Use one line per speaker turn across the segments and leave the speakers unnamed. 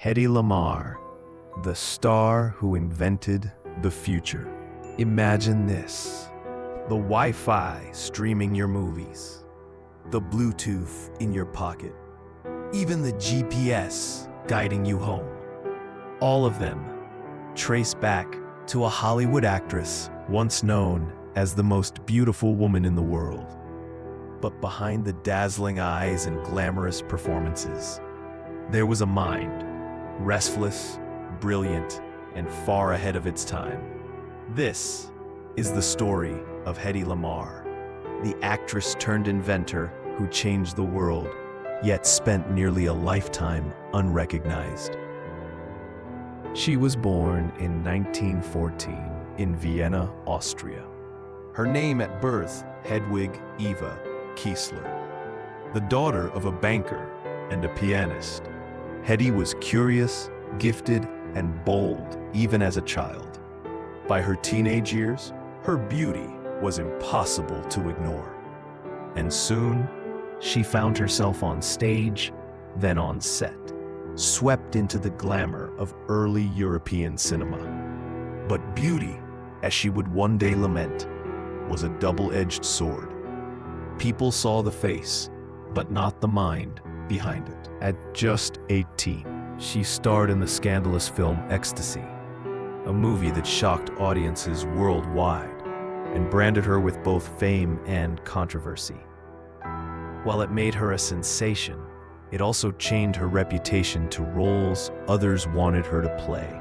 Hedy Lamarr, the star who invented the future. Imagine this: the Wi-Fi streaming your movies, the Bluetooth in your pocket, even the GPS guiding you home. All of them trace back to a Hollywood actress once known as the most beautiful woman in the world. But behind the dazzling eyes and glamorous performances, there was a mind, restless, brilliant, and far ahead of its time. This is the story of Hedy Lamarr, the actress turned inventor who changed the world, yet spent nearly a lifetime unrecognized. She was born in 1914 in Vienna, Austria. Her name at birth, Hedwig Eva Kiesler. The daughter of a banker and a pianist, Hedy was curious, gifted, and bold even as a child. By her teenage years, her beauty was impossible to ignore. And soon, she found herself on stage, then on set, swept into the glamour of early European cinema. But beauty, as she would one day lament, was a double-edged sword. People saw the face, but not the mind behind it. At just 18, she starred in the scandalous film Ecstasy, a movie that shocked audiences worldwide and branded her with both fame and controversy. While it made her a sensation, it also chained her reputation to roles others wanted her to play: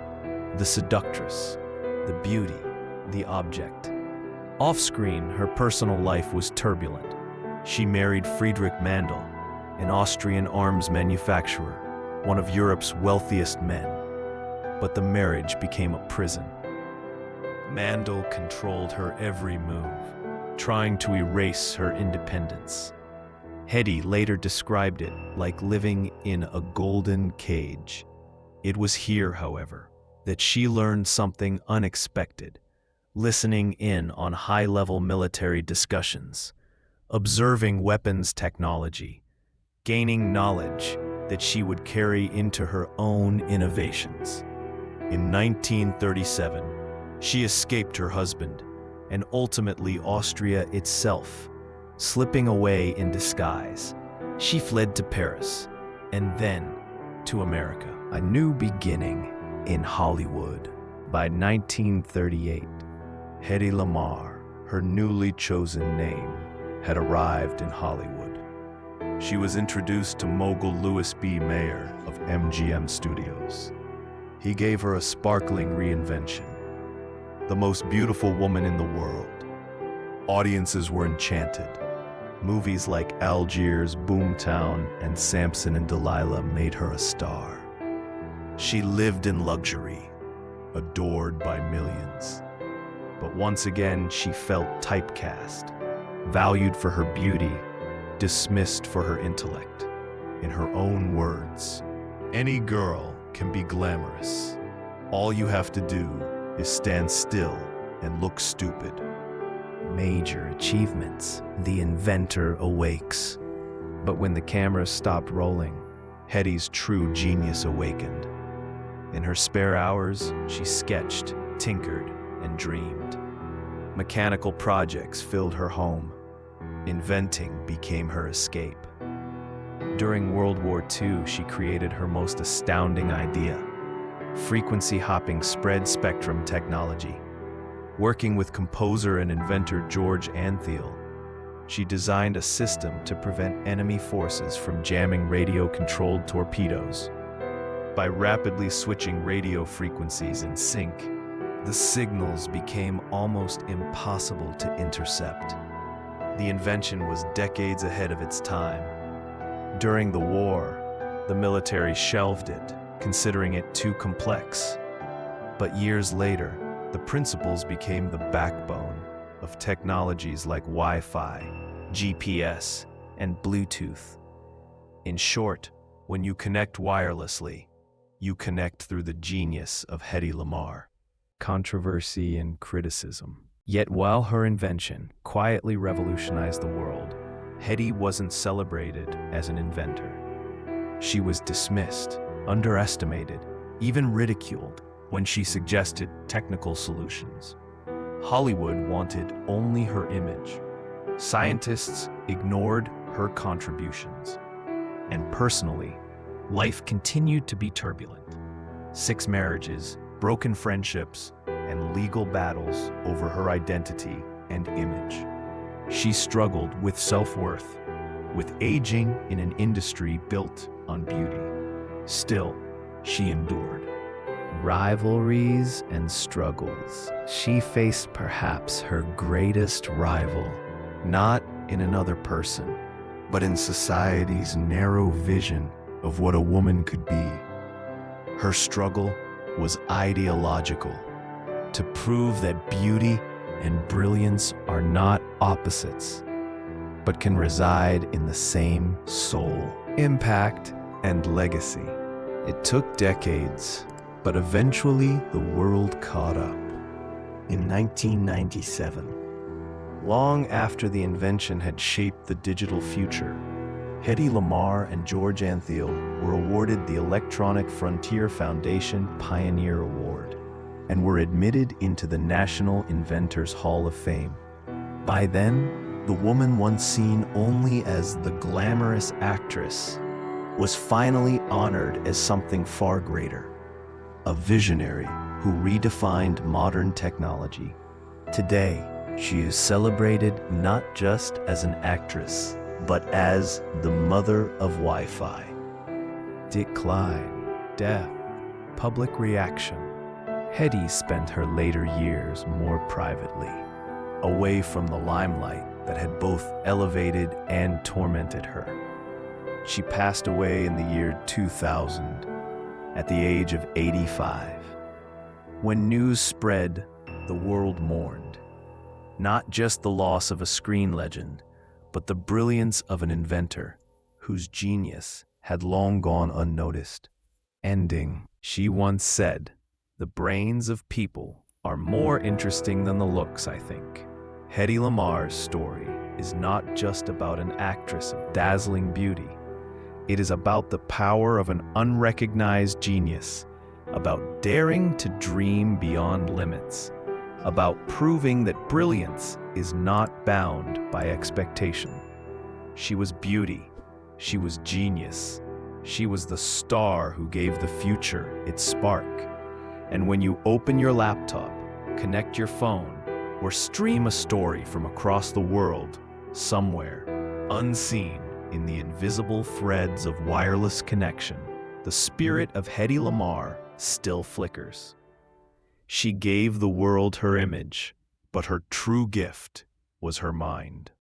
the seductress, the beauty, the object. Off-screen, her personal life was turbulent. She married Friedrich Mandl, an Austrian arms manufacturer, one of Europe's wealthiest men. But the marriage became a prison. Mandl controlled her every move, trying to erase her independence. Hedy later described it like living in a golden cage. It was here, however, that she learned something unexpected: listening in on high-level military discussions, observing weapons technology, gaining knowledge that she would carry into her own innovations. In 1937, she escaped her husband and ultimately Austria itself. Slipping away in disguise, she fled to Paris and then to America. A new beginning in Hollywood. By 1938, Hedy Lamarr, her newly chosen name, had arrived in Hollywood. She was introduced to mogul Louis B. Mayer of MGM Studios. He gave her a sparkling reinvention, the most beautiful woman in the world. Audiences were enchanted. Movies like Algiers, Boomtown, and Samson and Delilah made her a star. She lived in luxury, adored by millions. But once again, she felt typecast, valued for her beauty, dismissed for her intellect. In her own words, "Any girl can be glamorous. All you have to do is stand still and look stupid." Major achievements, the inventor awakes. But when the cameras stopped rolling, Hedy's true genius awakened. In her spare hours, she sketched, tinkered, and dreamed. Mechanical projects filled her home. Inventing became her escape. During World War II, she created her most astounding idea: frequency-hopping spread-spectrum technology. Working with composer and inventor George Antheil, she designed a system to prevent enemy forces from jamming radio-controlled torpedoes. By rapidly switching radio frequencies in sync, the signals became almost impossible to intercept. The invention was decades ahead of its time. During the war, the military shelved it, considering it too complex. But years later, the principles became the backbone of technologies like Wi-Fi, GPS, and Bluetooth. In short, when you connect wirelessly, you connect through the genius of Hedy Lamarr. Controversy and criticism. Yet while her invention quietly revolutionized the world, Hedy wasn't celebrated as an inventor. She was dismissed, underestimated, even ridiculed when she suggested technical solutions. Hollywood wanted only her image. Scientists ignored her contributions. And personally, life continued to be turbulent. 6 marriages, broken friendships, and legal battles over her identity and image. She struggled with self-worth, with aging in an industry built on beauty. Still, she endured. Rivalries and struggles. She faced perhaps her greatest rival, not in another person, but in society's narrow vision of what a woman could be. Her struggle was ideological, to prove that beauty and brilliance are not opposites, but can reside in the same soul. Impact and legacy. It took decades, but eventually the world caught up. In 1997, long after the invention had shaped the digital future, Hedy Lamarr and George Antheil were awarded the Electronic Frontier Foundation Pioneer Award and were admitted into the National Inventors Hall of Fame. By then, the woman once seen only as the glamorous actress was finally honored as something far greater, a visionary who redefined modern technology. Today, she is celebrated not just as an actress, but as the mother of Wi-Fi. Decline, death, public reaction. Hedy spent her later years more privately, away from the limelight that had both elevated and tormented her. She passed away in the year 2000, at the age of 85. When news spread, the world mourned. Not just the loss of a screen legend, but the brilliance of an inventor whose genius had long gone unnoticed. Ending, she once said, "The brains of people are more interesting than the looks, I think." Hedy Lamarr's story is not just about an actress of dazzling beauty. It is about the power of an unrecognized genius, about daring to dream beyond limits, about proving that brilliance is not bound by expectation. She was beauty. She was genius. She was the star who gave the future its spark. And when you open your laptop, connect your phone, or stream a story from across the world, somewhere, unseen in the invisible threads of wireless connection, the spirit of Hedy Lamarr still flickers. She gave the world her image, but her true gift was her mind.